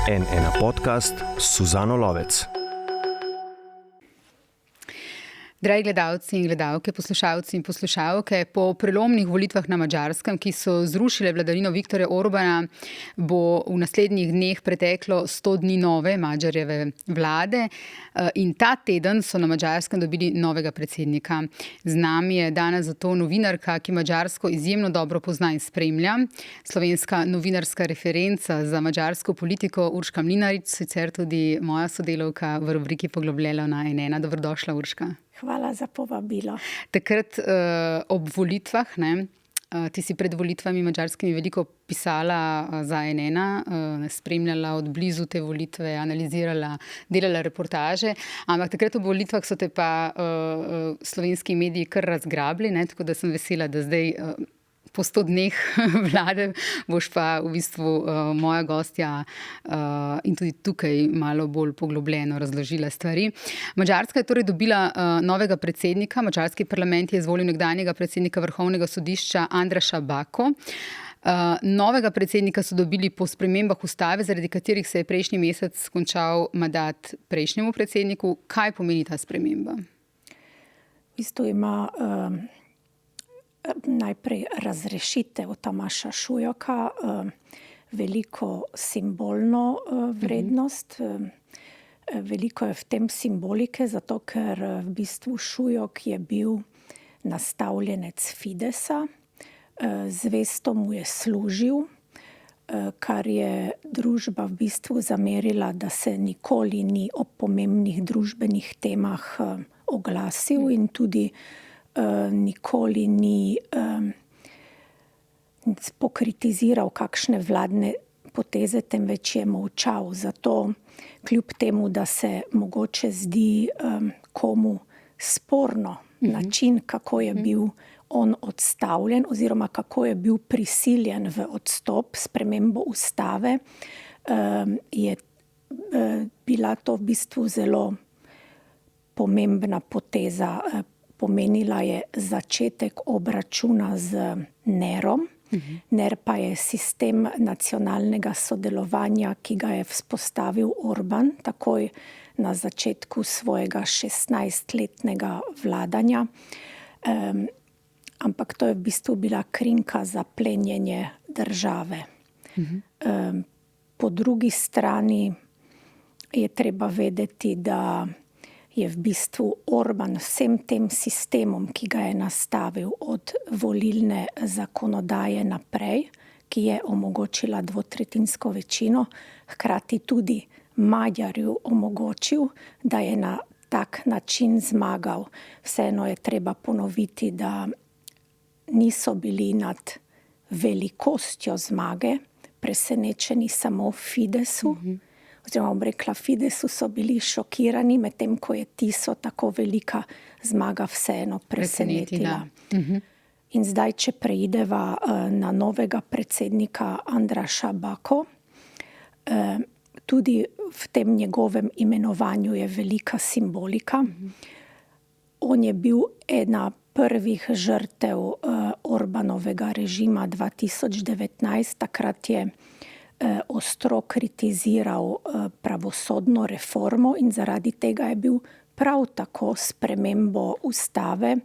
N1 podcast s Suzano Lovec. Dragi gledalci in gledalke, poslušalci in poslušalke, po prelomnih volitvah na Madžarskem, ki so zrušile vladavino Viktorja Orbana, bo v naslednjih dneh preteklo 100 dni nove Madžarjeve vlade in ta teden so na Madžarskem dobili novega predsednika. Z nami je danes zato novinarka, ki Madžarsko izjemno dobro pozna in spremlja, slovenska novinarska referenca za madžarsko politiko Urška Mlinarić, sicer tudi moja sodelavka v rubriki Poglobljeno na N1. Dobrodošla, Urška. Hvala za povabilo. Takrat ob volitvah, ti si pred volitvami madžarskimi veliko pisala za N1, spremljala od blizu te volitve, analizirala, delala reportaže, ampak takrat ob volitvah so te pa slovenski mediji kar razgrabili, tako da sem vesela, da zdaj po 100 dneh vlade boš pa v bistvu moja gostja in tudi tukaj malo bolj poglobljeno razložila stvari. Madžarska je torej dobila novega predsednika. Madžarski parlament je izvolil nekdanjega predsednika Vrhovnega sodišča Andraša Bako. Novega predsednika so dobili po spremembah ustave, zaradi katerih se je prejšnji mesec končal mandat prejšnjemu predsedniku. Kaj pomeni ta sprememba? V bistvu ima najprej razrešitev Tamaša Šujoka veliko simbolno vrednost. Veliko je v tem simbolike, zato ker v bistvu Šujok je bil nastavljenec Fidesa, zvesto mu je služil, kar je družba v bistvu zamerila, da se nikoli ni o pomembnih družbenih temah oglasil in tudi nikoli ni pokritiziral kakšne vladne poteze, temveč je molčal. Zato, kljub temu, da se mogoče zdi komu sporno način, kako je bil on odstavljen oziroma kako je bil prisiljen v odstop, spremembo ustave, je bila to v bistvu zelo pomembna poteza. Pomenila je začetek obračuna z NER-om. NER pa je sistem nacionalnega sodelovanja, ki ga je vzpostavil Orban takoj na začetku svojega 16-letnega vladanja. Ampak to je v bistvu bila krinka za plenjenje države. Po drugi strani je treba vedeti, da je v bistvu Orban vsem tem sistemom, ki ga je nastavil od volilne zakonodaje naprej, ki je omogočila dvotretjinsko večino, hkrati tudi Madjarju omogočil, da je na tak način zmagal. Vseeno je treba ponoviti, da niso bili nad velikostjo zmage presenečeni samo Fidesu, oziroma bom rekla, Fidesu so bili šokirani, medtem ko je Tiso tako velika zmaga vseeno presenetila. In zdaj, če preideva na novega predsednika Andraša Bako, tudi v tem njegovem imenovanju je velika simbolika. On je bil ena prvih žrtev Orbanovega režima 2019, takrat je ostro kritiziral pravosodno reformo in zaradi tega je bil prav tako s spremembo ustave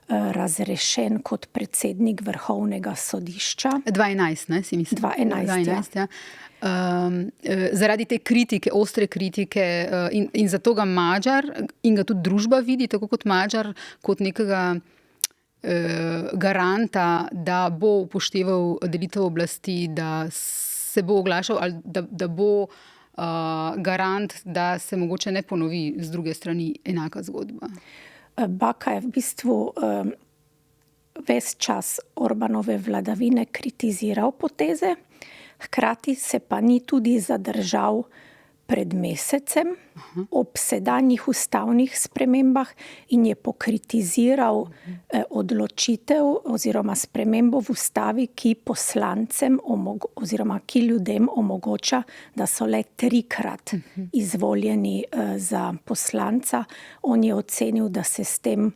razrešen kot predsednik Vrhovnega sodišča. 2011, si mislim? 2011, ja. Zaradi te kritike, ostre kritike in zato ga Madžar in ga tudi družba vidi, tako kot Madžar, kot nekega garanta, da bo upošteval delitev oblasti, da se bo oglašal ali da bo garant, da se mogoče ne ponovi z druge strani enaka zgodba. Baka je v bistvu ves čas Orbanove vladavine kritiziral poteze, hkrati se pa ni tudi zadržal pred mesecem ob sedanjih ustavnih spremembah in je pokritiziral odločitev oziroma spremembo v ustavi, ki poslancem oziroma ki ljudem omogoča, da so le 3-krat izvoljeni za poslanca. On je ocenil, da se s tem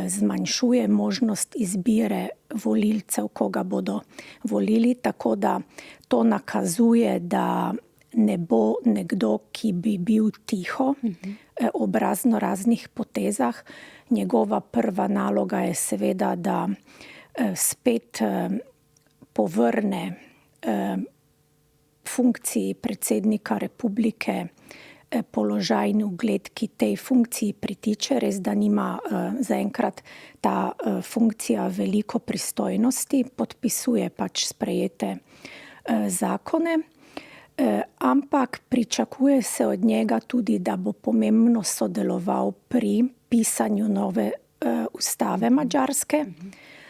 zmanjšuje možnost izbire volilcev, koga bodo volili, tako da to nakazuje, da ne bo nekdo, ki bi bil tiho ob raznih potezah. Njegova prva naloga je seveda, da spet povrne funkciji predsednika republike položaj in ugled, ki tej funkciji pritiče. Res, da nima zaenkrat ta funkcija veliko pristojnosti, podpisuje pač sprejete zakone, ampak pričakuje se od njega tudi, da bo pomembno sodeloval pri pisanju nove ustave Madžarske,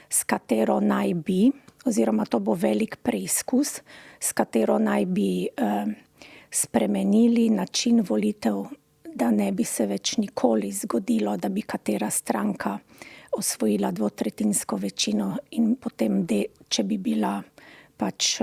s katero naj bi, oziroma to bo velik preizkus, s katero naj bi spremenili način volitev, da ne bi se več nikoli zgodilo, da bi katera stranka osvojila dvotretjinsko večino in potem, če bi bila pač,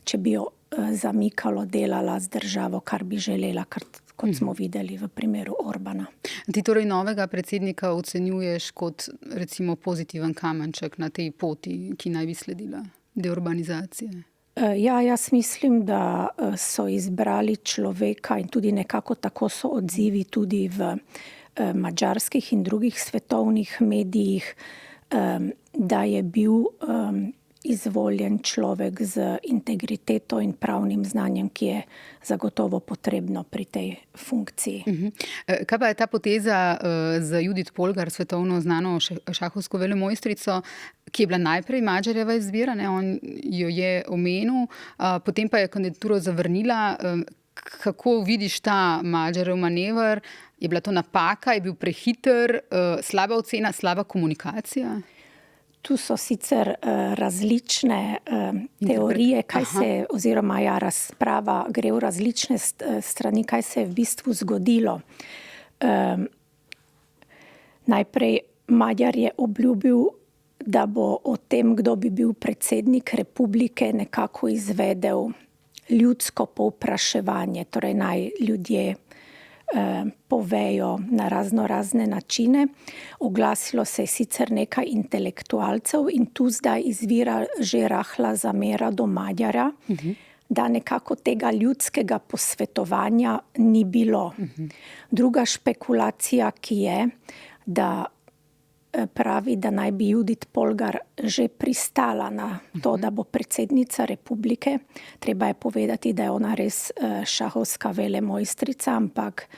če bi jo zamikalo, delala z državo, kar bi želela, kot smo videli v primeru Orbana. Ti torej novega predsednika ocenjuješ kot recimo pozitiven kamenček na tej poti, ki naj bi sledila deurbanizacije? Ja, jaz mislim, da so izbrali človeka in tudi nekako tako so odzivi tudi v madžarskih in drugih svetovnih medijih, da je bil izvoljen človek z integriteto in pravnim znanjem, ki je zagotovo potrebno pri tej funkciji. Kaj pa je ta poteza za Judith Polgar, svetovno znano šahovsko velemojstrico, ki je bila najprej Madžarjeva izbira, on jo je omenil, potem pa je kandidaturo zavrnila. Kako vidiš ta Madžarjev manever? Je bila to napaka, je bil prehiter, slaba ocena, slaba komunikacija? Tu so sicer različne teorije, kaj se je, oziroma razprava gre v različne strani, kaj se je v bistvu zgodilo. Najprej Madjar je obljubil, da bo o tem, kdo bi bil predsednik republike, nekako izvedel ljudsko povpraševanje, torej naj ljudje povejo na razne načine. Oglasilo se je sicer nekaj intelektualcev in tu zdaj izvira že rahla zamera do Madjara, da nekako tega ljudskega posvetovanja ni bilo. Druga špekulacija, ki je, da pravi, da naj bi Judith Polgar že pristala na to, da bo predsednica republike. Treba je povedati, da je ona res šahovska velemojstrica, ampak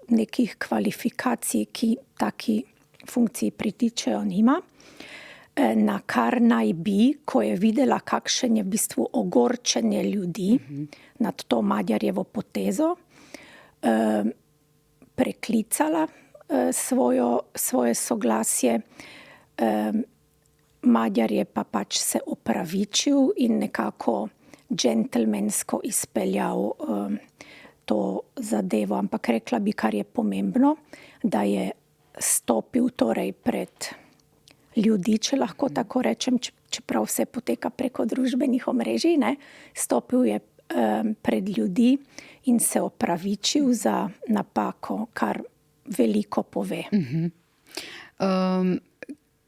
nekih kvalifikacij, ki taki funkciji pritičejo, nima. Na kar naj bi, ko je videla, kakšen je v bistvu ogorčenje ljudi nad to Madjarjevo potezo, preklicala svoje soglasje. Madjar je pa pač se opravičil in nekako džentelmensko izpeljal to zadevo. Ampak rekla bi, kar je pomembno, da je stopil torej pred ljudi, če lahko tako rečem, čeprav vse poteka preko družbenih omrežij, stopil je pred ljudi in se opravičil za napako, kar veliko pove.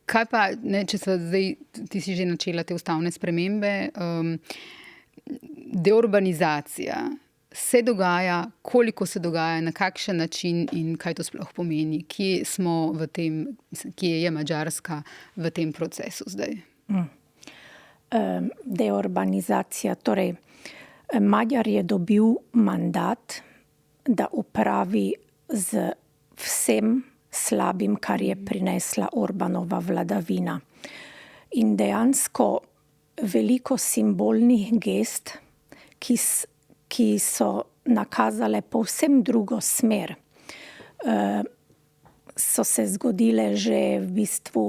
Kaj pa, če se zdaj, ti si že načela te ustavne spremembe, deurbanizacija se dogaja, koliko se dogaja, na kakšen način in kaj to sploh pomeni? Kje smo v tem, kje je Madžarska v tem procesu zdaj? Deurbanizacija, torej Madjar je dobil mandat, da upravi z vsem slabim, kar je prinesla Orbanova vladavina. In dejansko veliko simbolnih gest, ki so nakazale povsem drugo smer, so se zgodile že v bistvu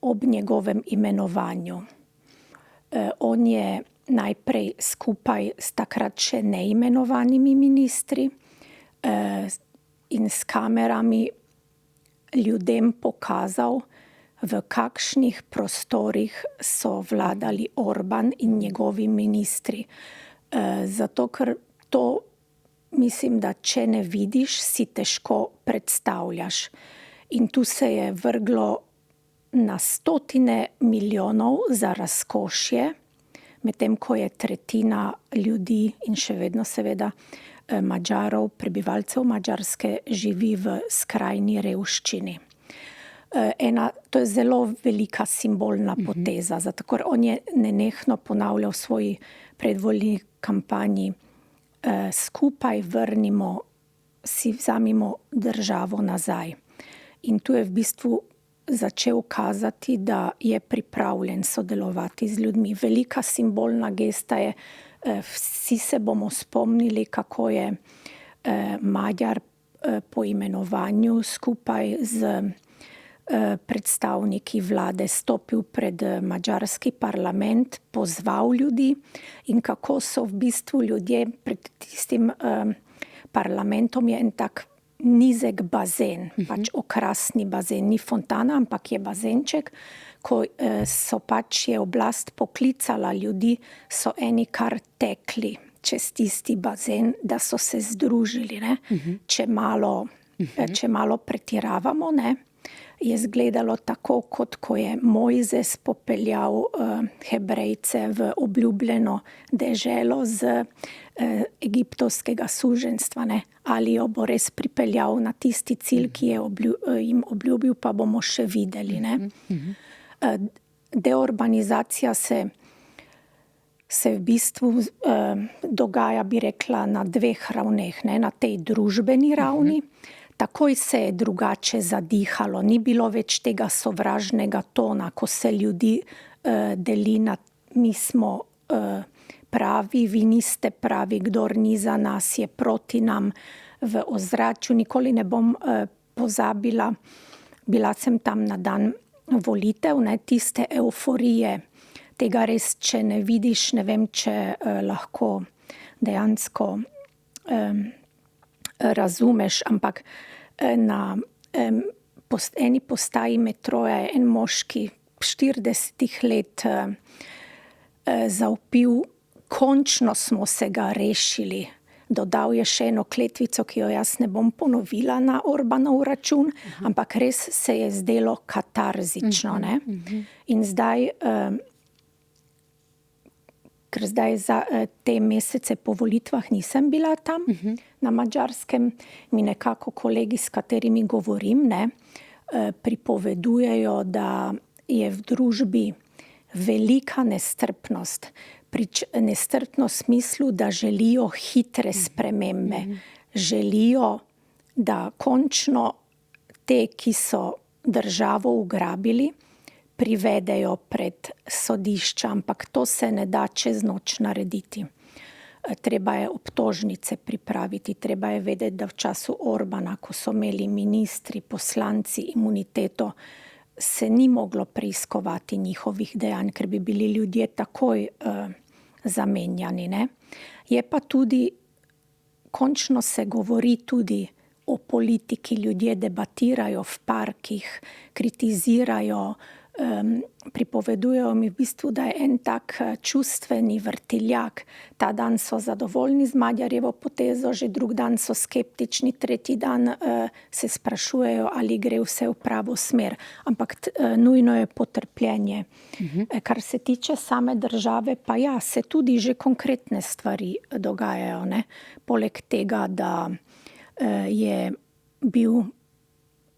ob njegovem imenovanju. On je najprej skupaj s takrat še neimenovanimi ministri in s kamerami ljudem pokazal, v kakšnih prostorih so vladali Orban in njegovi ministri. Zato, ker to mislim, da če ne vidiš, si težko predstavljaš. In tu se je vrglo na stotine milijonov za razkošje medtem ko je tretjina ljudi in še vedno seveda Madžarov, prebivalcev Madžarske, živi v skrajni revščini. To je zelo velika simbolna poteza, zato ker on je nenehno ponavljal v svoji predvolilni kampanji: skupaj vrnimo, si vzamimo državo nazaj. In tu je v bistvu začel kazati, da je pripravljen sodelovati z ljudmi. Velika simbolna gesta je, vsi se bomo spomnili, kako je Madjar po imenovanju skupaj z predstavniki vlade stopil pred madžarski parlament, pozval ljudi in kako so v bistvu ljudje pred tistim parlamentom je en tak nizek bazen, pač okrasni bazen, ni fontana, ampak je bazenček, ko so pač je oblast poklicala ljudi, so eni kar tekli čez tisti bazen, da so se združili, ne. Če malo pretiravamo, ne, je izgledalo tako, kot ko je Mojzes popeljal Hebrejce v obljubljeno deželo z egiptovskega suženjstva, ne. Ali jo bo res pripeljal na tisti cilj, ki je jim obljubil, pa bomo še videli, ne. Deurbanizacija se v bistvu dogaja, bi rekla, na dveh ravneh, ne. Na tej družbeni ravni. Takoj se je drugače zadihalo, ni bilo več tega sovražnega tona, ko se ljudi deli na mi smo pravi, vi niste pravi, kdor ni za nas, je proti nam v ozračju. Nikoli ne bom pozabila, bila sem tam na dan volitev, ne, tiste euforije, tega res, če ne vidiš, ne vem, če lahko dejansko razumeš, ampak na eni postaji metroja je en moški 40 let zavpil: končno smo se ga rešili. Dodal je še eno kletvico, ki jo jaz ne bom ponovila na Orbanov račun, ampak res se je zdelo katarzično, ne. In zdaj, ker zdaj za te mesece po volitvah nisem bila tam na Madžarskem, mi nekako kolegi, s katerimi govorim, ne, pripovedujejo, da je v družbi velika nestrpnost. Nestrpnost v smislu, da želijo hitre spremembe. Želijo, da končno te, ki so državo ugrabili, privedejo pred sodišča, ampak to se ne da čez noč narediti. Treba je obtožnice pripraviti, treba je vedeti, da v času Orbana, ko so imeli ministri, poslanci imuniteto, se ni moglo preiskovati njihovih dejanj, ker bi bili ljudje takoj zamenjani, ne. Je pa tudi, končno se govori tudi o politiki, ljudje debatirajo v parkih, kritizirajo, pripovedujejo mi v bistvu, da je en tak čustveni vrtiljak. Ta dan so zadovoljni z Madjarjevo potezo, že drug dan so skeptični, tretji dan se sprašujejo, ali gre vse v pravo smer. Ampak nujno je potrpljenje. Kar se tiče same države, pa ja, se tudi že konkretne stvari dogajajo, ne. Poleg tega, da je bil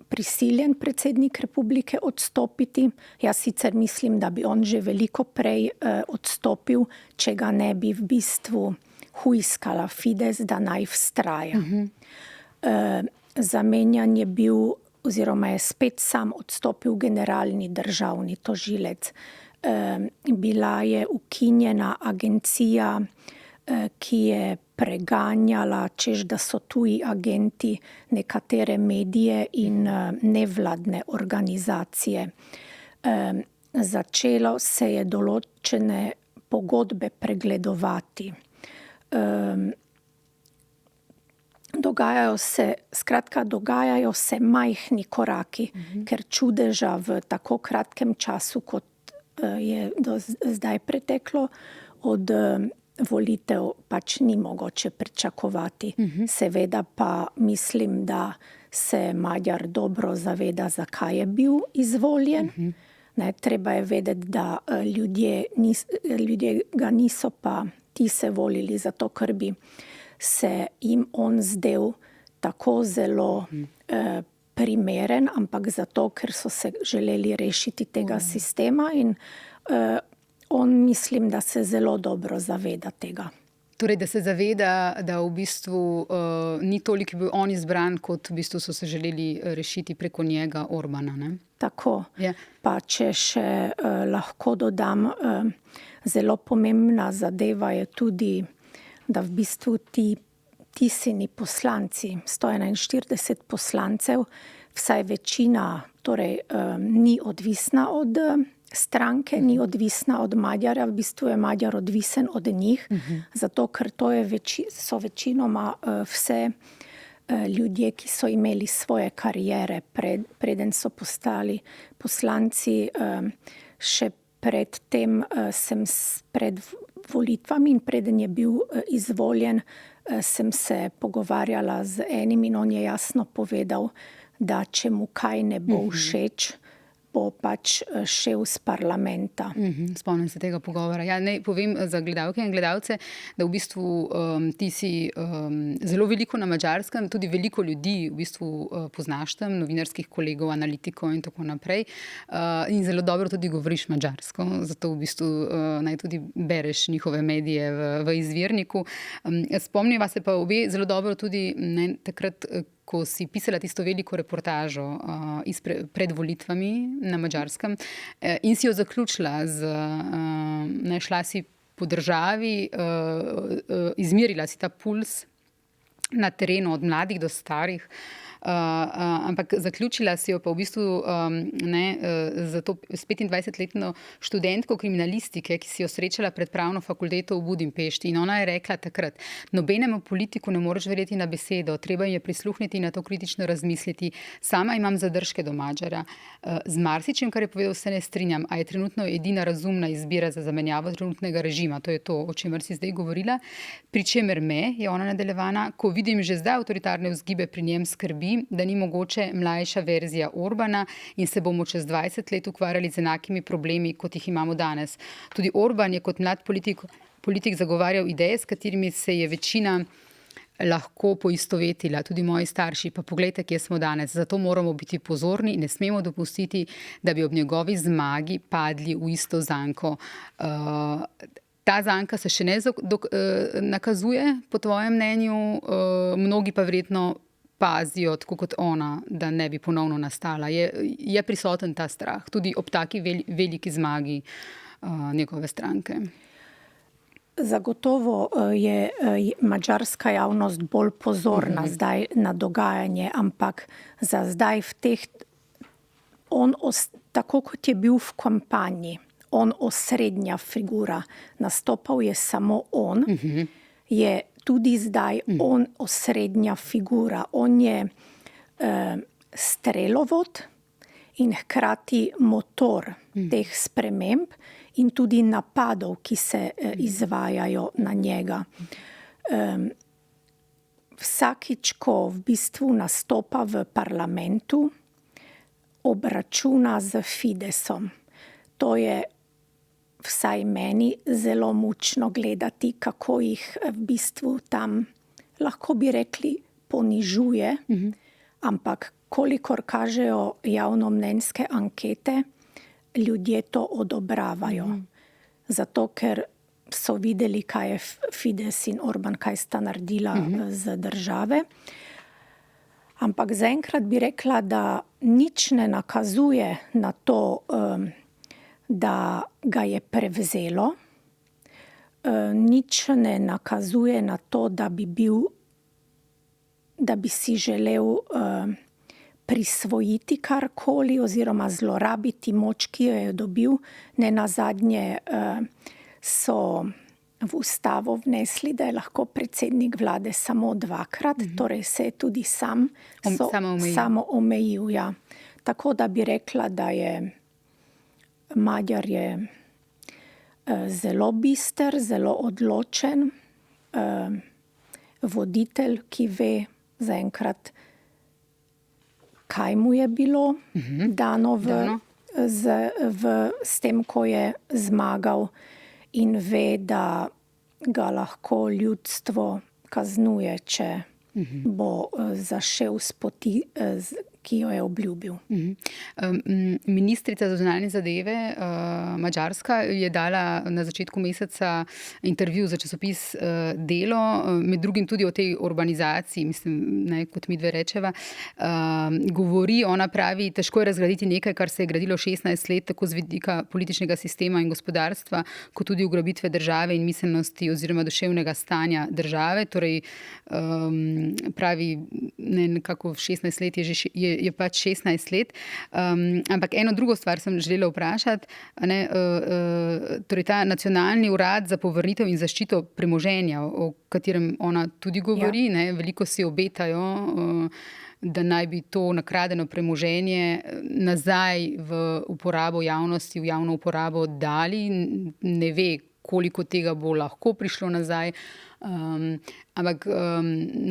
prisiljen predsednik republike odstopiti. Jaz sicer mislim, da bi on že veliko prej odstopil, če ga ne bi v bistvu hujskala Fides, da naj vztraja. Zamenjan je bil, oziroma je spet sam odstopil generalni državni tožilec. Bila je ukinjena agencija, ki je preganjala, češ da so tuji agenti, nekatere medije in nevladne organizacije. Začelo se je določene pogodbe pregledovati. Dogajajo se majhni koraki, ker čudeža v tako kratkem času, kot je do zdaj preteklo, od volitev pač ni mogoče pričakovati. Seveda pa mislim, da se Madjar dobro zaveda, zakaj je bil izvoljen, Ne, treba je vedeti, da ljudje ga niso pa ti se volili zato, ker bi se jim on zdel tako zelo primeren, ampak zato, ker so se želeli rešiti tega sistema in on mislim, da se zelo dobro zaveda tega. Torej, da se zaveda, da v bistvu ni toliko bil on izbran, kot v bistvu so se želeli rešiti preko njega Orbana. Ne? Tako. Pa če še lahko dodam, zelo pomembna zadeva je tudi, da v bistvu Tisini poslanci, 141 poslancev, vsaj večina, torej ni odvisna od stranke, ni odvisna od Madjarja, v bistvu je Madjar odvisen od njih, zato ker to so večinoma vse ljudje, ki so imeli svoje kariere, preden so postali poslanci, še predtem pred volitvami in preden je bil izvoljen, sem se pogovarjala z enim in on je jasno povedal, da če mu kaj ne bo všeč, bo pač šel z parlamenta. Spomnim se tega pogovora. Ja, naj povem za gledalke in gledalce, da v bistvu ti si zelo veliko na Madžarskem, tudi veliko ljudi v bistvu poznaš tam, novinarskih kolegov, analitikov in tako naprej. In zelo dobro tudi govoriš madžarsko, zato v bistvu naj tudi bereš njihove medije v izvirniku. Spomniva se pa obe zelo dobro tudi takrat, ko si pisala tisto veliko reportažo pred volitvami na Madžarskem in si jo zaključila šla si po državi, izmerila si ta puls na terenu od mladih do starih, ampak zaključila si jo pa v bistvu za to s 25-letno študentko kriminalistike, ki si jo srečala pred pravno fakulteto v Budimpešti. In ona je rekla takrat: nobenemu politiku ne moreš verjeti na besedo, treba jim je prisluhniti in na to kritično razmisliti. Sama imam zadržke do Madžara. Z marsičem, kar je povedal, se ne strinjam, a je trenutno edina razumna izbira za zamenjavo trenutnega režima. To je to, o čemer si zdaj govorila. Pri čemer me, je ona nadaljevana, ko vidim že zdaj avtoritarne vzgibe pri njem, skrbi, da ni mogoče mlajša verzija Orbana in se bomo čez 20 let ukvarjali z enakimi problemi, kot jih imamo danes. Tudi Orban je kot mlad politik zagovarjal ideje, s katerimi se je večina lahko poistovetila, tudi moji starši. Pa poglejte, kje smo danes. Zato moramo biti pozorni in ne smemo dopustiti, da bi ob njegovi zmagi padli v isto zanko. Ta zanka se še ne nakazuje, po tvojem mnenju, mnogi pa verjetno pazijo, tako kot ona, da ne bi ponovno nastala. Je prisoten ta strah, tudi ob taki veliki zmagi njegove stranke? Zagotovo je madžarska javnost bolj pozorna zdaj na dogajanje, ampak za zdaj tako kot je bil v kampanji, on osrednja figura, nastopal je samo on, je tudi zdaj on osrednja figura. On je strelovod in hkrati motor teh sprememb in tudi napadov, ki se izvajajo na njega. Vsakič, ko v bistvu nastopa v parlamentu, obračuna z Fidesom. To je vsaj meni zelo mučno gledati, kako jih v bistvu tam, lahko bi rekli, ponižuje, ampak kolikor kažejo javnomnenjske ankete, ljudje to odobravajo. Zato, ker so videli, kaj je Fides in Orban, kaj sta naredila z države. Ampak zaenkrat bi rekla, da nič ne nakazuje na to, da ga je prevzelo. Nič ne nakazuje na to, da bi si želel prisvojiti karkoli oziroma zlorabiti moč, ki jo je dobil. Nenazadnje so v ustavo vnesli, da je lahko predsednik vlade samo dvakrat, torej se je tudi sam omejil. Ja. Tako da bi rekla, da je Madjar je zelo bister, zelo odločen voditelj, ki ve zaenkrat, kaj mu je bilo dano s tem, ko je zmagal in ve, da ga lahko ljudstvo kaznuje, če bo zašel s poti, ki jo je obljubil. Ministrica za zunanje zadeve Madžarska je dala na začetku meseca intervju za časopis Delo, med drugim tudi o tej urbanizaciji, mislim, ne, kot midve rečeva. Govori, ona pravi, težko je razgraditi nekaj, kar se je gradilo 16 let, tako z vidika političnega sistema in gospodarstva, kot tudi ugrabitve države in miselnosti oziroma duševnega stanja države. Torej, pravi, nekako 16 let je pač 16 let. Ampak eno drugo stvar sem želela vprašati. Torej ta nacionalni urad za povrnitev in zaščito premoženja, o katerem ona tudi govori, ne, veliko si obetajo, da naj bi to nakradeno premoženje nazaj v uporabo javnosti, v javno uporabo dali. Ne ve, koliko tega bo lahko prišlo nazaj. Ampak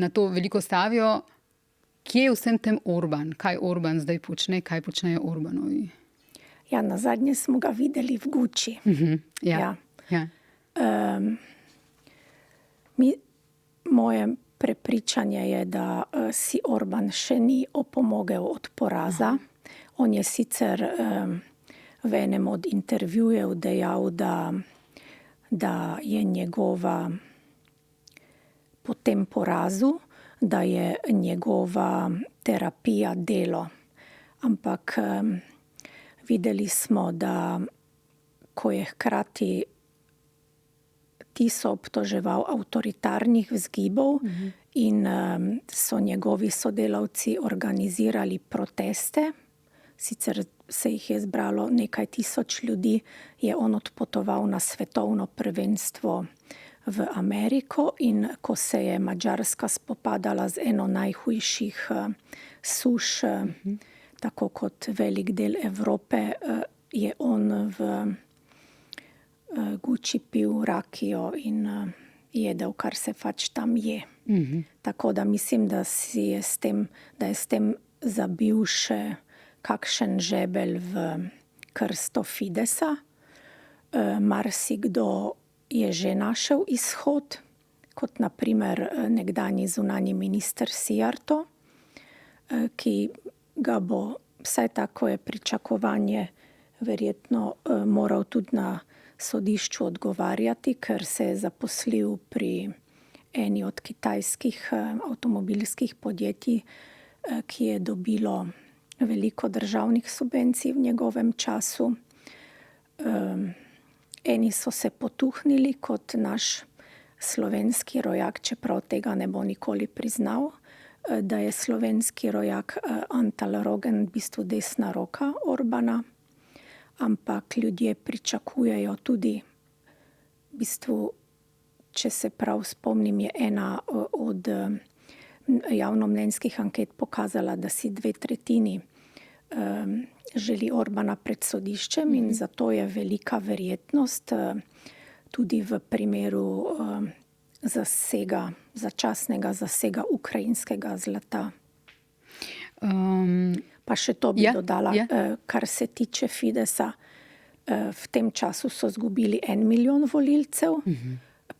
na to veliko stavijo. Kje je vsem tem Orban? Kaj Orban zdaj počne? Kaj počnejo Orbanovi? Ja, nazadnje smo ga videli v Guči. Ja. Moje prepričanje je, da si Orban še ni opomogel od poraza. On je sicer v enem od intervjujev dejal, da je njegova po tem porazu, da je njegova terapija delo. Ampak videli smo, da ko je hkrati Tiso obtoževal avtoritarnih vzgibov in so njegovi sodelavci organizirali proteste, sicer se jih je zbralo nekaj tisoč ljudi, je on odpotoval na svetovno prvenstvo v Ameriko in ko se je Madžarska spopadala z eno najhujših suš, tako kot velik del Evrope, je on v Guči pil rakijo in jedel, kar se pač tam je. Tako da mislim, da je s tem zabil še kakšen žebelj v krsto Fidesa. Marsikdo je že našel izhod, kot na primer nekdanji zunanji minister Sijarto, ki ga bo, vsaj tako je pričakovanje, verjetno moral tudi na sodišču odgovarjati, ker se je zaposlil pri eni od kitajskih avtomobilskih podjetij, ki je dobilo veliko državnih subvencij v njegovem času. Eni so se potuhnili kot naš slovenski rojak, čeprav tega ne bo nikoli priznal, da je slovenski rojak Antal Rogen v bistvu desna roka Orbana, ampak ljudje pričakujejo tudi, v bistvu, če se prav spomnim, je ena od javnomnenjskih anket pokazala, da si 2/3 želi Orbana pred sodiščem in zato je velika verjetnost tudi v primeru začasnega zasega ukrajinskega zlata. Pa še to bi dodala, kar se tiče Fidesa. V tem času so izgubili 1 milijon volilcev,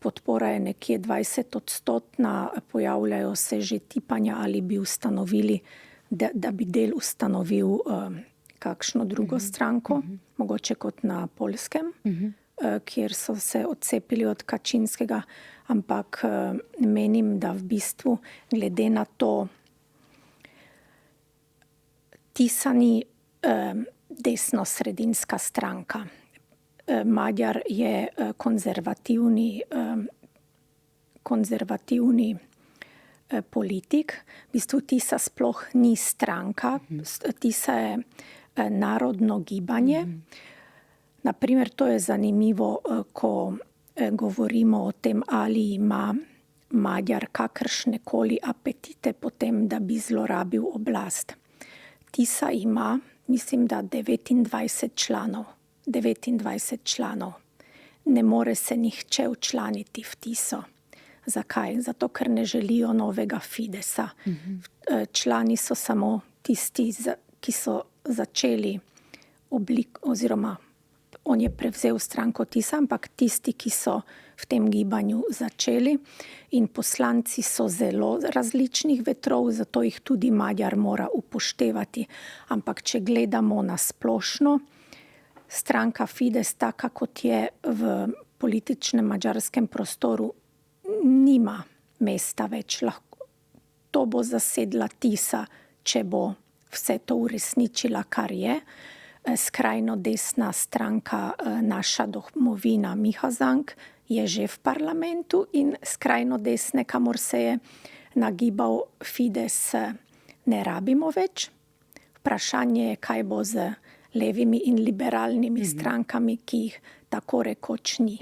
podpora je nekje 20%, pojavljajo se že tipanja, ali bi ustanovili, da bi del ustanovil kakšno drugo stranko, mogoče kot na Poljskem, kjer so se odcepili od Kačinskega, ampak menim, da v bistvu glede na to Tisa ni desno-sredinska stranka. Magyar je konzervativni politik. V bistvu Tisa sploh ni stranka, Tisa je narodno gibanje. Naprimer, to je zanimivo, ko govorimo o tem, ali ima Magyar kakršnekoli apetite po tem, da bi zlorabil oblast. Tisa ima, mislim, da 29 članov. 29 članov. Ne more se nihče včlaniti v Tiso. Zakaj? Zato, ker ne želijo novega Fidesa. Člani so samo tisti, ki so začeli oziroma on je prevzel stranko TIS, ampak tisti, ki so v tem gibanju začeli, in poslanci so zelo različnih vetrov, zato jih tudi Magyar mora upoštevati. Ampak če gledamo na splošno, stranka Fidesz, taka kot je v političnem madžarskem prostoru, nima mesta več. To bo zasedla TIS-a, če bo vse to uresničila, kar je. Skrajno desna stranka Naša domovina Miha Zank je že v parlamentu in skrajno desne, kamor se je nagibal Fidesz, ne rabimo več. Vprašanje je, kaj bo z levimi in liberalnimi strankami, ki jih tako rekoč ni.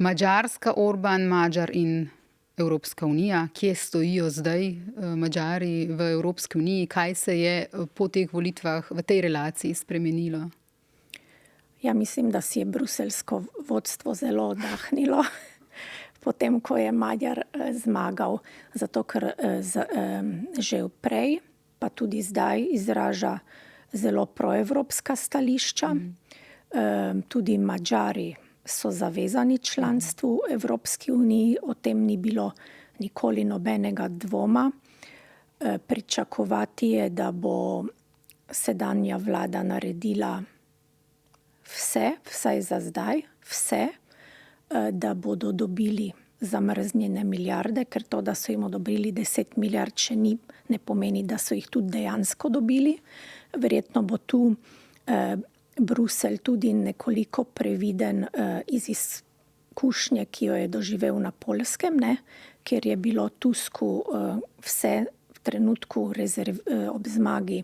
Madžarska, Orban, Magyar in Evropska unija. Kje stojijo zdaj Madžari v Evropski uniji? Kaj se je po teh volitvah v tej relaciji spremenilo? Ja, mislim, da si je bruseljsko vodstvo zelo oddahnilo, potem, ko je Magyar zmagal, zato ker že prej, pa tudi zdaj izraža zelo proevropska stališča. Tudi Madžari so zavezani članstvu v Evropski uniji, o tem ni bilo nikoli nobenega dvoma. Pričakovati je, da bo sedanja vlada naredila vse, vsaj za zdaj, vse, da bodo dobili zamrznjene milijarde, ker to, da so jim odobrili 10 milijard, še ne pomeni, da so jih tudi dejansko dobili. Verjetno bo tu Bruselj tudi nekoliko previden iz izkušnje, ki jo je doživel na Poljskem, kjer je bilo Tusku vse v trenutku ob zmagi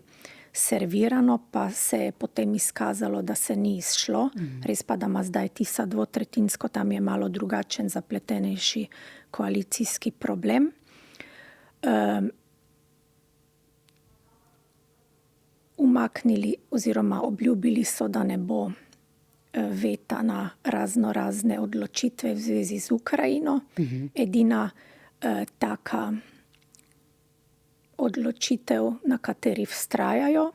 servirano, pa se je potem izkazalo, da se ni izšlo. Res pa, da ima zdaj TIS-a dvotretinsko, tam je malo drugačen, zapletenejši koalicijski problem. Umaknili oziroma obljubili so, da ne bo veta na razne odločitve v zvezi z Ukrajino. Edina taka odločitev, na kateri vztrajajo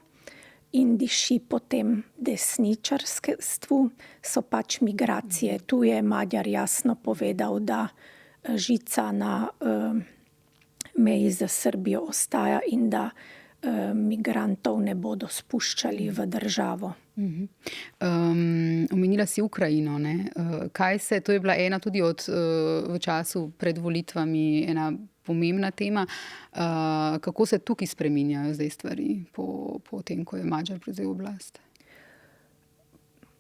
in diši po tem desničarstvu, so pač migracije. Tu je Magyar jasno povedal, da žica na meji za Srbijo ostaja in da migrantov ne bodo spuščali v državo. Omenila si Ukrajino, ne? To je bila ena tudi v času pred volitvami ena pomembna tema. Kako se tukaj spreminjajo zdaj stvari po tem, ko je Magyar prevzel oblast?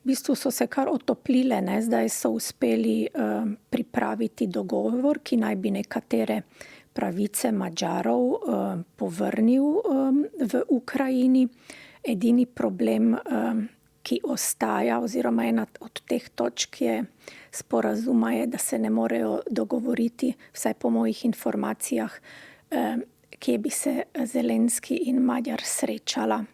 V bistvu so se kar otoplile, zdaj so uspeli pripraviti dogovor, ki naj bi nekatere pravice Madžarov povrnil v Ukrajini. Edini problem, ki ostaja, oziroma ena od teh točk sporazuma je, da se ne morejo dogovoriti, vsaj po mojih informacijah, kje bi se Zelenski in Magyar srečala.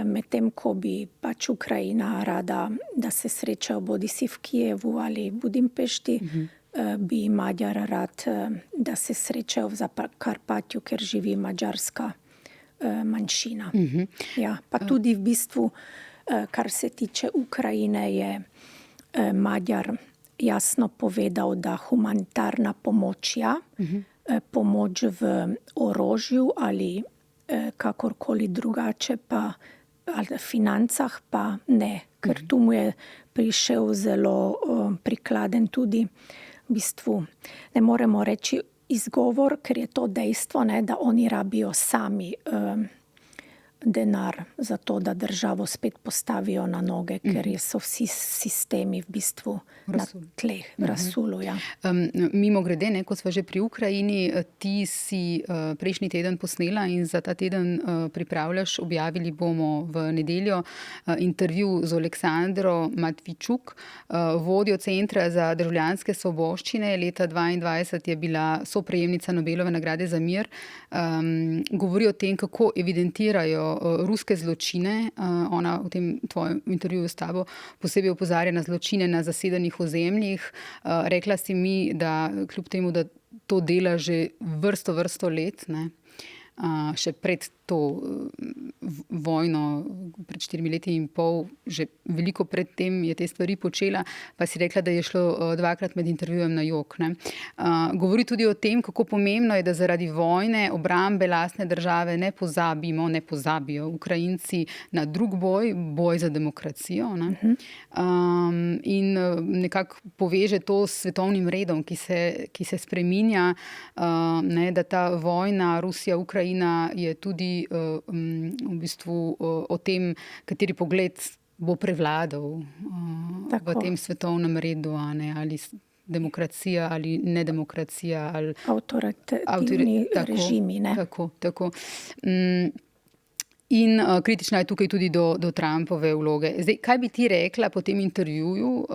Medtem ko bi pač Ukrajina rada, da se srečajo bodisi v Kijevu ali Budimpešti, bi Magyar rad, da se srečajo v Zakarpatju, ker živi madžarska manjšina. Ja, pa tudi v bistvu, kar se tiče Ukrajine, je Magyar jasno povedal, da humanitarna pomoč, pomoč v orožju ali kakorkoli drugače, pa ali financah pa ne, ker tu mu je prišel zelo prikladen tudi v bistvu, ne moremo reči izgovor, ker je to dejstvo, da oni rabijo sami denar za to, da državo spet postavijo na noge, ker so vsi sistemi v bistvu na tleh, v razsulu. Ja. Mimogrede, ko smo že pri Ukrajini, ti si prejšnji teden posnela in za ta teden pripravljaš, objavili bomo v nedeljo intervju z Aleksandro Matvičuk, vodjo Centra za državljanske svoboščine. Leta 2022 je bila soprejemnica Nobelove nagrade za mir. Govori o tem, kako evidentirajo ruske zločine. Ona v tem tvojem intervjuju s tabo posebej opozarja na zločine na zasedenih ozemljih. Rekla si mi, da kljub temu, da to dela že vrsto let, še pred to vojno pred 4 leti in pol, že veliko predtem je te stvari počela, pa si rekla, da je šlo dvakrat med intervjujem na jok. Govori tudi o tem, kako pomembno je, da zaradi vojne, obrambe lastne države ne pozabijo Ukrajinci na drug boj za demokracijo. In nekako poveže to s svetovnim redom, ki se spreminja, da ta vojna Rusija-Ukrajina je tudi v bistvu o tem, kateri pogled bo prevladal v tem svetovnem redu, ali demokracija ali nedemokracija. Ali avtoritativni režimi. Tako. In kritična je tukaj tudi do Trumpove vloge. Zdaj, kaj bi ti rekla po tem intervjuju,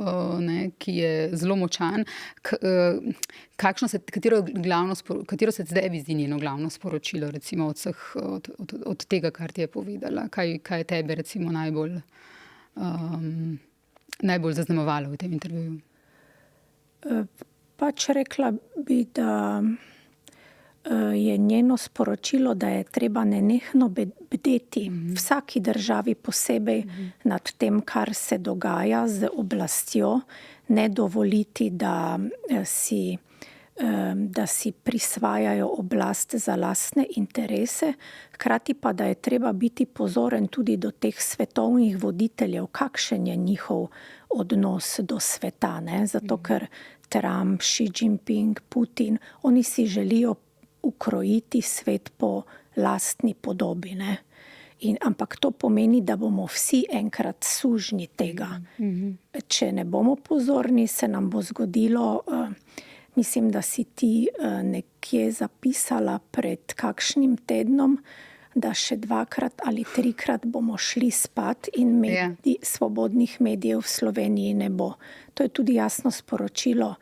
ki je zelo močan, katero se zdaj bi zdi njeno glavno sporočilo, recimo od tega, kar ti je povedala? Kaj je tebe recimo najbolj zaznamovalo v tem intervjuju? Pač rekla bi, da je njeno sporočilo, da je treba nenehno bdeti vsaki državi posebej nad tem, kar se dogaja z oblastjo, ne dovoliti, da si prisvajajo oblast za lastne interese, hkrati pa, da je treba biti pozoren tudi do teh svetovnih voditeljev, kakšen je njihov odnos do sveta. Zato, ker Trump, Xi Jinping, Putin, oni si želijo ukrojiti svet po lastni podobi. Ampak to pomeni, da bomo vsi enkrat sužnji tega. Če ne bomo pozorni, se nam bo zgodilo, mislim, da si ti nekje zapisala pred kakšnim tednom, da še 2-krat ali 3-krat bomo šli spat in svobodnih medijev v Sloveniji ne bo. To je tudi jasno sporočilo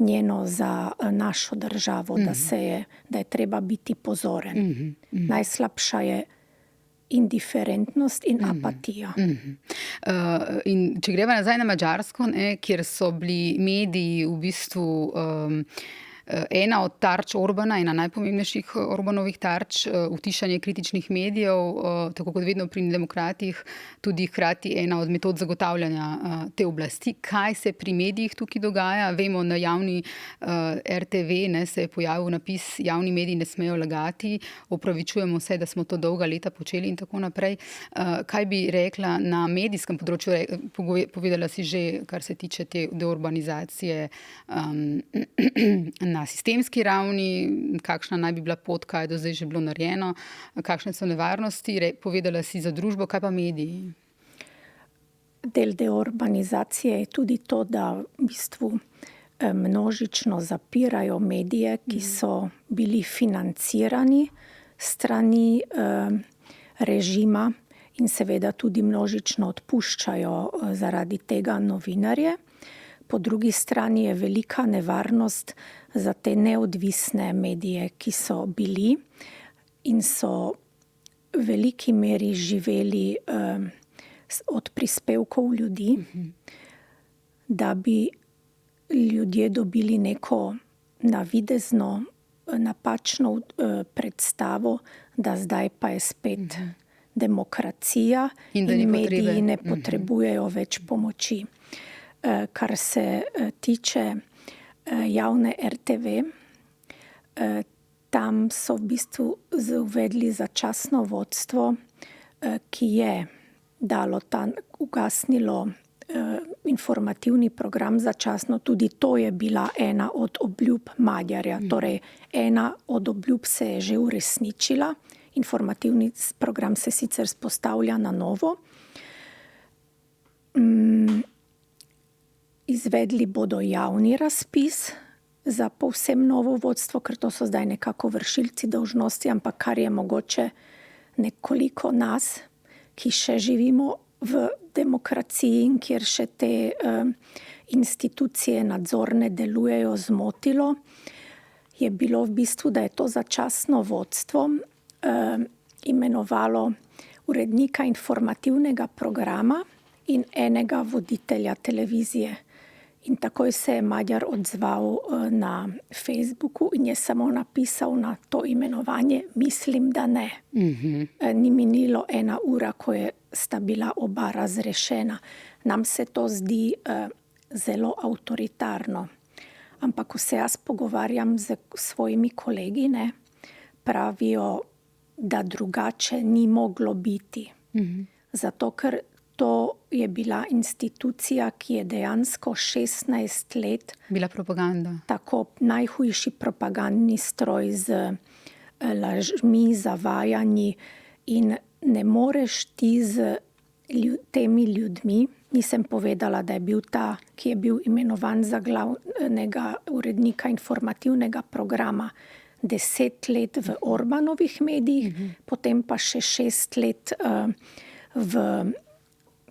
njeno za našo državo, da je treba biti pozoren. Najslabša je indiferentnost in apatija. In če greva nazaj na Madžarsko, kjer so bili mediji v bistvu ena od tarč Orbana, ena najpomembnejših Orbanovih tarč, utišanje kritičnih medijev, tako kot vedno pri demokratih, tudi hkrati ena od metod zagotavljanja te oblasti. Kaj se pri medijih tukaj dogaja? Vemo, na javni RTV se je pojavil napis: javni mediji ne smejo lagati, opravičujemo se, da smo to dolga leta počeli in tako naprej. Kaj bi rekla na medijskem področju? Povedala si že, kar se tiče te deurbanizacije na sistemski ravni, kakšna naj bi bila pot, kaj je do zdaj že bilo narejeno, kakšne so nevarnosti. Povedala si za družbo, kaj pa mediji? Del deurbanizacije je tudi to, da v bistvu množično zapirajo medije, ki so bili financirani strani režima in seveda tudi množično odpuščajo zaradi tega novinarje. Po drugi strani je velika nevarnost za te neodvisne medije, ki so bili in so v veliki meri živeli od prispevkov ljudi, da bi ljudje dobili neko navidezno, napačno predstavo, da zdaj pa je spet demokracija in mediji ne potrebujejo več pomoči. Kar se tiče javne RTV, tam so v bistvu uvedli začasno vodstvo, ki je ugasnilo informativni program začasno. Tudi to je bila ena od obljub Madjarja. Torej, ena od obljub se je že uresničila. Informativni program se sicer vzpostavlja na novo. Izvedli bodo javni razpis za povsem novo vodstvo, ker to so zdaj nekako vršilci dolžnosti, ampak kar je mogoče nekoliko nas, ki še živimo v demokraciji in kjer še te institucije nadzorne delujejo, zmotilo, je bilo v bistvu, da je to začasno vodstvo imenovalo urednika informativnega programa in enega voditelja televizije. In takoj se je Madjar odzval na Facebooku in je samo napisal na to imenovanje, mislim, da ne. Ni minilo 1 ura, ko sta bila oba razrešena. Nam se to zdi zelo avtoritarno. Ampak ko se jaz pogovarjam z svojimi kolegi, ne, pravijo, da drugače ni moglo biti. Zato, ker to je bila institucija, ki je dejansko 16 let bila propaganda. Tako najhujši propagandni stroj z lažmi, zavajanji in ne moreš ti z temi ljudmi, nisem povedala, da je bil ta, ki je bil imenovan za glavnega urednika informativnega programa, 10 let v Orbanovih medijih, potem pa še 6 let v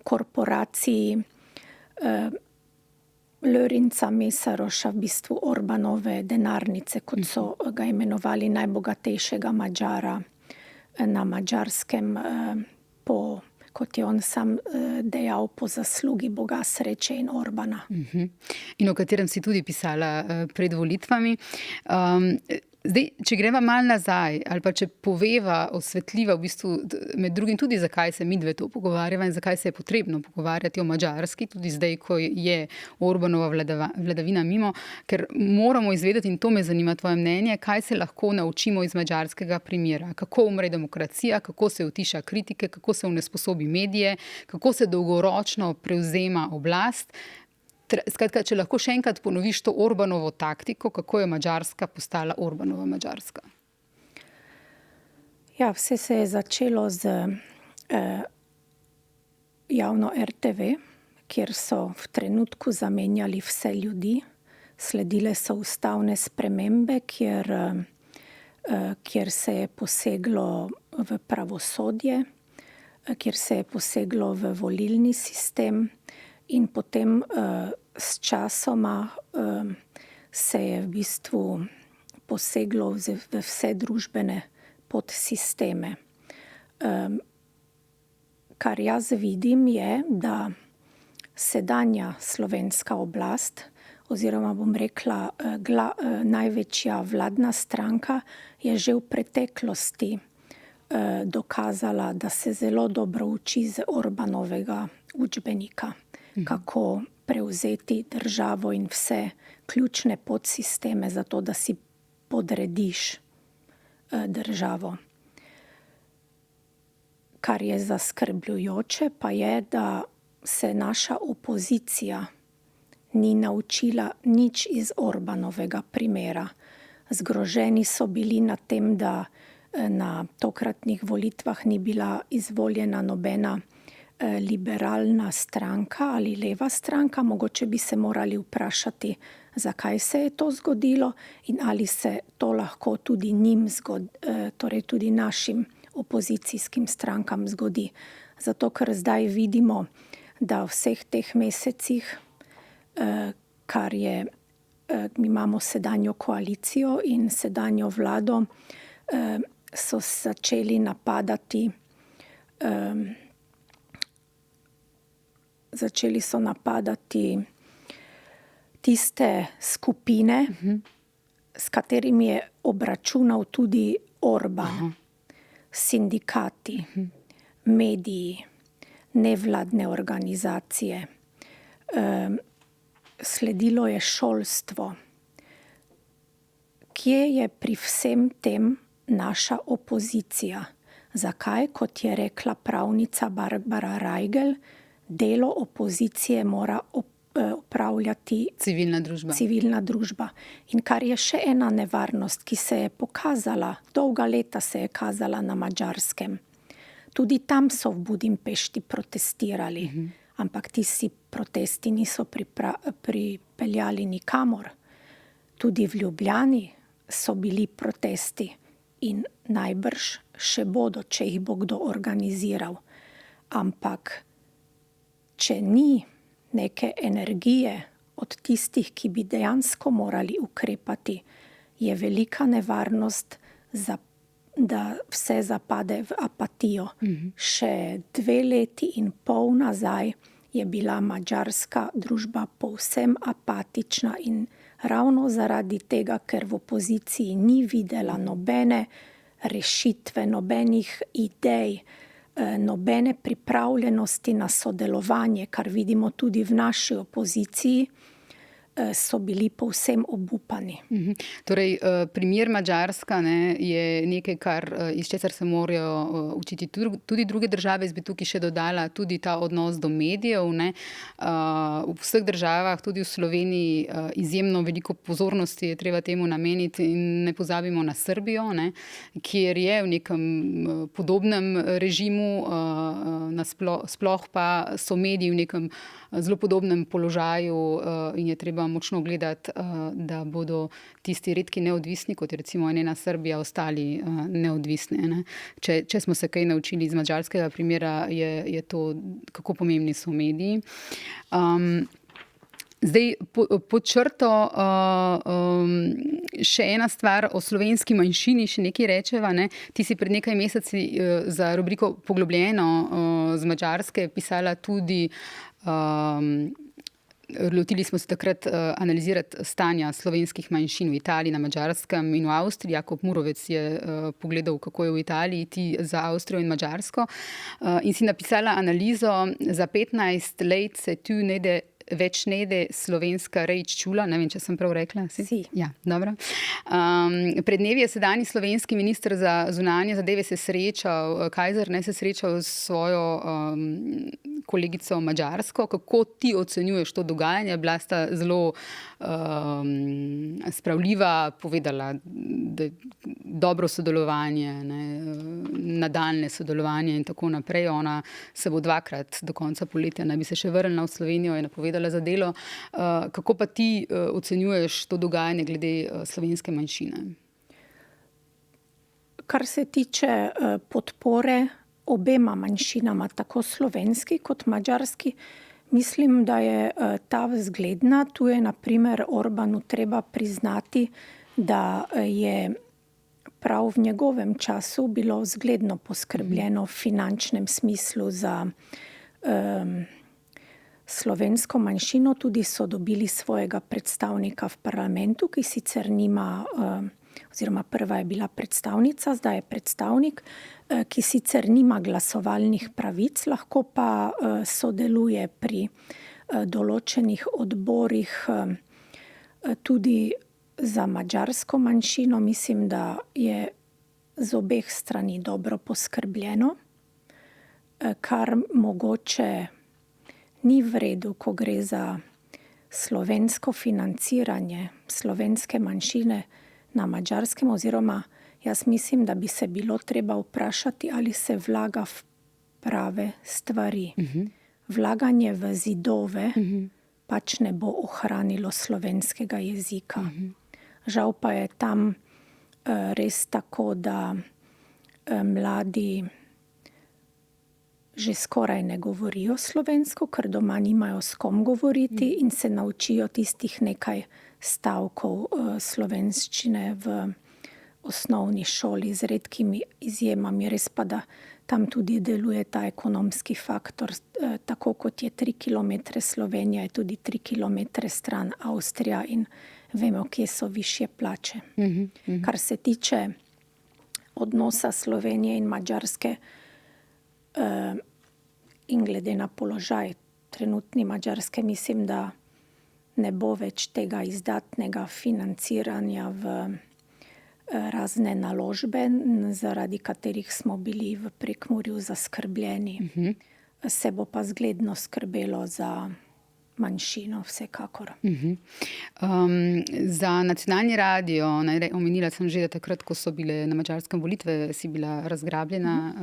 korporaciji Lörinca Mesaroša, v bistvu Orbanove denarnice, kot so ga imenovali najbogatejšega Madžara na Madžarskem, kot je on sam dejal, po zaslugi Boga, sreče in Orbana. In o katerem si tudi pisala pred volitvami. Zdaj, če greva malo nazaj, ali pa če poveva, osvetliva v bistvu med drugim tudi, zakaj se midve to pogovarjava in zakaj se je potrebno pogovarjati o Madžarski, tudi zdaj, ko je Orbanova vladavina mimo, ker moramo izvedeti, in to me zanima tvoje mnenje, kaj se lahko naučimo iz madžarskega primera. Kako umre demokracija, kako se utiša kritike, kako se onesposobi medije, kako se dolgoročno prevzema oblast. Skratka, če lahko še enkrat ponoviš to Orbanovo taktiko, kako je Madžarska postala Orbanova Madžarska? Ja, vse se je začelo z javno RTV, kjer so v trenutku zamenjali vse ljudi. Sledile so ustavne spremembe, kjer se je poseglo v pravosodje, kjer se je poseglo v volilni sistem. In potem s časoma se je v bistvu poseglo v vse družbene podsisteme. Kar jaz vidim je, da sedanja slovenska oblast, oziroma bom rekla največja vladna stranka, je že v preteklosti dokazala, da se zelo dobro uči z Orbanovega učbenika. Kako prevzeti državo in vse ključne podsisteme za to, da si podrediš državo. Kar je zaskrbljujoče, pa je, da se naša opozicija ni naučila nič iz Orbanovega primera. Zgroženi so bili nad tem, da na tokratnih volitvah ni bila izvoljena nobena liberalna stranka ali leva stranka. Mogoče bi se morali vprašati, zakaj se je to zgodilo in ali se to lahko tudi njim torej tudi našim opozicijskim strankam zgodi. Zato, ker zdaj vidimo, da v vseh teh mesecih, kar je, mi imamo sedanjo koalicijo in sedanjo vlado, so začeli napadati tiste skupine, s katerimi je obračunal tudi Orban. Sindikati, mediji, nevladne organizacije. Sledilo je šolstvo. Kje je pri vsem tem naša opozicija? Zakaj, kot je rekla pravnica Barbara Rajgel, delo opozicije mora opravljati civilna družba. In kar je še ena nevarnost, ki se je pokazala, dolga leta se je kazala na Madžarskem. Tudi tam so v Budimpešti protestirali, ampak tisti protesti niso pripeljali nikamor. Tudi v Ljubljani so bili protesti in najbrž še bodo, če jih bo kdo organiziral. Ampak če ni neke energije od tistih, ki bi dejansko morali ukrepati, je velika nevarnost, da vse zapade v apatijo. Še 2,5 leta nazaj je bila madžarska družba povsem apatična in ravno zaradi tega, ker v opoziciji ni videla nobene rešitve, nobenih idej, nobene pripravljenosti na sodelovanje, kar vidimo tudi v naši opoziciji, so bili povsem obupani. Torej, primer Madžarska je nekaj, iz česar se morajo učiti tudi druge države. Jaz bi tukaj še dodala tudi ta odnos do medijev. V vseh državah, tudi v Sloveniji, izjemno veliko pozornosti je treba temu nameniti in ne pozabimo na Srbijo, kjer je v nekem podobnem režimu, sploh pa so mediji v nekem zelo podobnem položaju in je treba močno gledati, da bodo tisti redki neodvisni, kot je recimo njena Srbija, ostali neodvisni. Če smo se kaj naučili iz madžarskega primera, je to, kako pomembni so mediji. Zdaj, pod črto še ena stvar o slovenski manjšini, še nekaj rečeva. Ti si pred nekaj meseci za rubriko Poglobljeno z Madžarske pisala tudi, lotili smo se takrat analizirati stanja slovenskih manjšin v Italiji, na Madžarskem in v Avstriji. Jakob Murovec je pogledal, kako je v Italiji, ti za Avstrijo in Madžarsko. In si napisala analizo za 15 let se tu več nede slovenska reč čula. Ne vem, če sem prav rekla. Si. Ja, dobro. Pred dnevi je sedanji slovenski minister za zunanje zadeve Kajzer se srečal s svojo kolegico Madžarsko. Kako ti ocenjuješ to dogajanje? Bila sta zelo spravljiva, povedala, da je dobro sodelovanje, nadaljne sodelovanje in tako naprej. Ona se bo 2krat do konca poletja, naj bi se še vrnila v Slovenijo, je napovedala za delo. Kako pa ti ocenjuješ to dogajanje glede slovenske manjšine? Kar se tiče podpore obema manjšinama, tako slovenski kot madžarski, mislim, da je ta vzgledna. Tu je na primer Orbanu treba priznati, da je prav v njegovem času bilo vzgledno poskrbljeno v finančnem smislu za slovensko manjšino. Tudi so dobili svojega predstavnika v parlamentu, ki sicer nima, oziroma prva je bila predstavnica, zdaj je predstavnik, ki sicer nima glasovalnih pravic, lahko pa sodeluje pri določenih odborih tudi za madžarsko manjšino. Mislim, da je z obeh strani dobro poskrbljeno, kar mogoče ni v redu, ko gre za slovensko financiranje slovenske manjšine na Madžarskem, oziroma jaz mislim, da bi se bilo treba vprašati, ali se vlaga v prave stvari. Vlaganje v zidove pač ne bo ohranilo slovenskega jezika. Žal pa je tam res tako, da mladi že skoraj ne govorijo slovensko, ker doma nimajo s kom govoriti in se naučijo tistih nekaj stavkov slovenščine v osnovni šoli z redkimi izjemami. Res pa, da tam tudi deluje ta ekonomski faktor. Tako kot je 3 kilometre Slovenija, je tudi 3 kilometre stran Avstrija in vemo, kje so višje plače. Kar se tiče odnosa Slovenije in Madžarske, in glede na položaj trenutni Madžarske, mislim, da ne bo več tega izdatnega financiranja v razne naložbe, zaradi katerih smo bili v Prekmurju zaskrbljeni. Se bo pa zgledno skrbelo za manjšino, vsekakor. Za nacionalni radio, omenila sem že, da takrat, ko so bile na Madžarskem volitve, si bila razgrabljena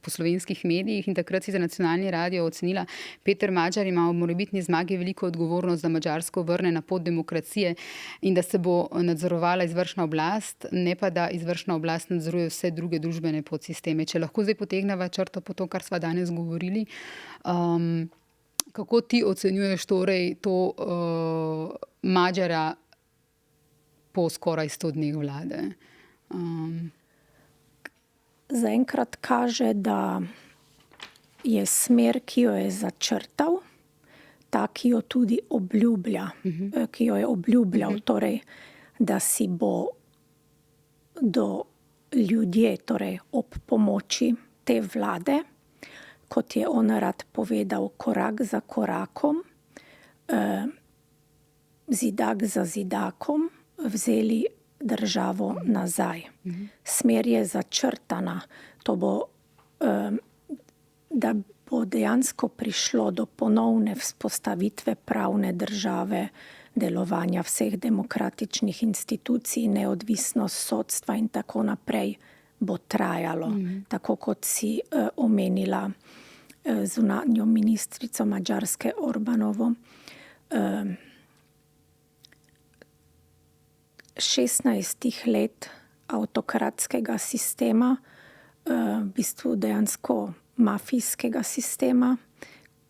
po slovenskih medijih in takrat si za nacionalni radio ocenila: Peter Madžar ima ob morebitni zmagi veliko odgovornost, da Madžarsko vrne na pot demokracije in da se bo nadzorovala izvršna oblast, ne pa da izvršna oblast nadzoruje vse druge družbene podsisteme. Če lahko zdaj potegneva črto po to, kar sva danes govorili, kako ti ocenjuješ torej to Madžara po skoraj 100 dneh vlade? Zaenkrat kaže, da je smer, ki jo je začrtal, ta, ki jo tudi obljublja, ki jo je obljubljal, torej, da si bo do ljudje, torej ob pomoči te vlade, kot je on rad povedal, korak za korakom, zidak za zidakom, vzeli državo nazaj. Smer je začrtana, to bo, da bo dejansko prišlo do ponovne vzpostavitve pravne države, delovanja vseh demokratičnih institucij, neodvisnost sodstva in tako naprej, bo trajalo. Tako kot si omenila zunanjo ministrico Madžarske Orbanovo. 16 let avtokratskega sistema, v bistvu dejansko mafijskega sistema,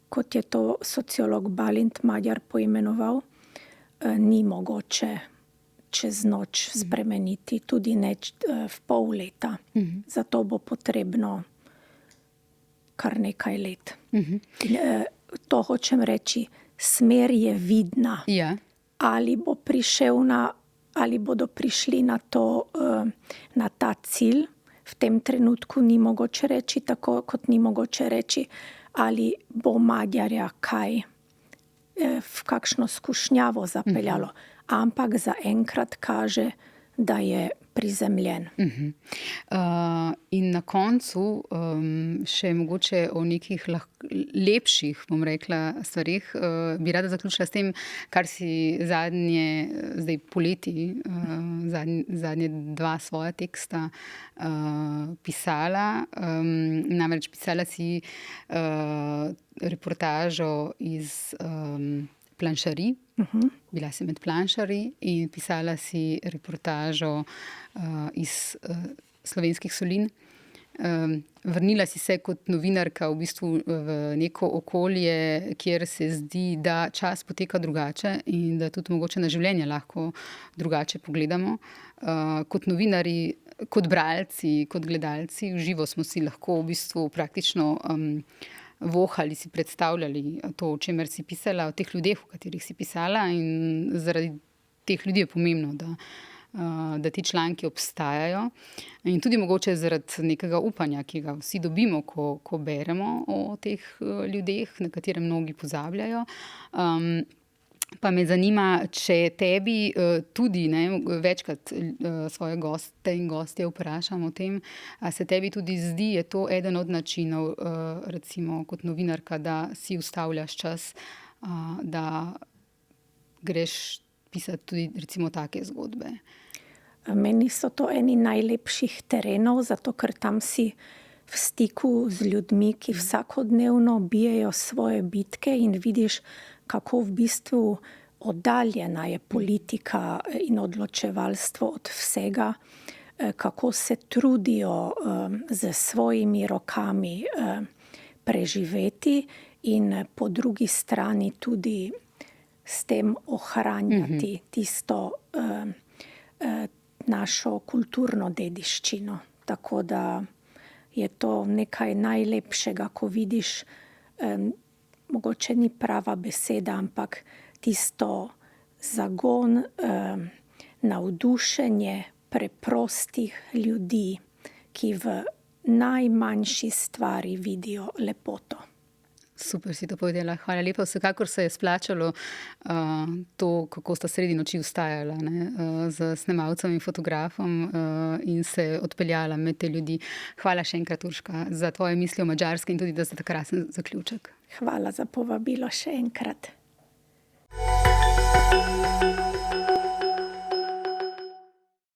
kot je to sociolog Balint Magyar poimenoval, ni mogoče čez noč spremeniti, tudi ne v pol leta. Zato bo potrebno kar nekaj let. To hočem reči, smer je vidna. Ja. Ali bodo prišli na ta cilj, v tem trenutku ni mogoče reči, tako kot ni mogoče reči, ali bo Magyarja kaj v kakšno skušnjavo zapeljalo, ampak zaenkrat kaže, da je prizemljen. In na koncu še mogoče o nekih lepših, bom rekla, stvarih, bi rada zaključila s tem, kar si zdaj poleti, zadnje 2 svoja teksta pisala. Namreč pisala si reportažo iz planšarij. Bila si med planšarji in pisala si reportažo iz Slovenskih solin. Vrnila si se kot novinarka v bistvu v neko okolje, kjer se zdi, da čas poteka drugače in da tudi mogoče na življenje lahko drugače pogledamo. Kot novinarji, kot bralci, kot gledalci, v živo smo si lahko v bistvu praktično vohali, si predstavljali to, o čemer si pisala, o teh ljudeh, o katerih si pisala, in zaradi teh ljudi je pomembno, da ti članki obstajajo. In tudi mogoče zaradi nekega upanja, ki ga vsi dobimo, ko beremo o teh ljudeh, na katere mnogi pozabljajo. Pa me zanima, če tebi tudi, večkrat svoje goste in gostje vprašam o tem, a se tebi tudi zdi, je to eden od načinov, recimo kot novinarka, da si ustavljaš čas, da greš pisati tudi recimo take zgodbe? Meni so to eni najlepših terenov, zato ker tam si v stiku z ljudmi, ki vsakodnevno bijejo svoje bitke, in vidiš, kako v bistvu oddaljena je politika in odločevalstvo od vsega, kako se trudijo z svojimi rokami preživeti in po drugi strani tudi s tem ohranjati tisto našo kulturno dediščino. Tako da je to nekaj najlepšega, ko vidiš, mogoče ni prava beseda, ampak tisto zagon, navdušenje preprostih ljudi, ki v najmanjši stvari vidijo lepoto. Super si to povedala. Hvala lepa. Vsekakor se je splačalo to, kako sta sredi noči vstajala z snemalcem in fotografom in se odpeljala med te ljudi. Hvala še enkrat, Urška, za tvoje misli o Madžarski in tudi za ta krasen zaključek. Hvala za povabilo še enkrat.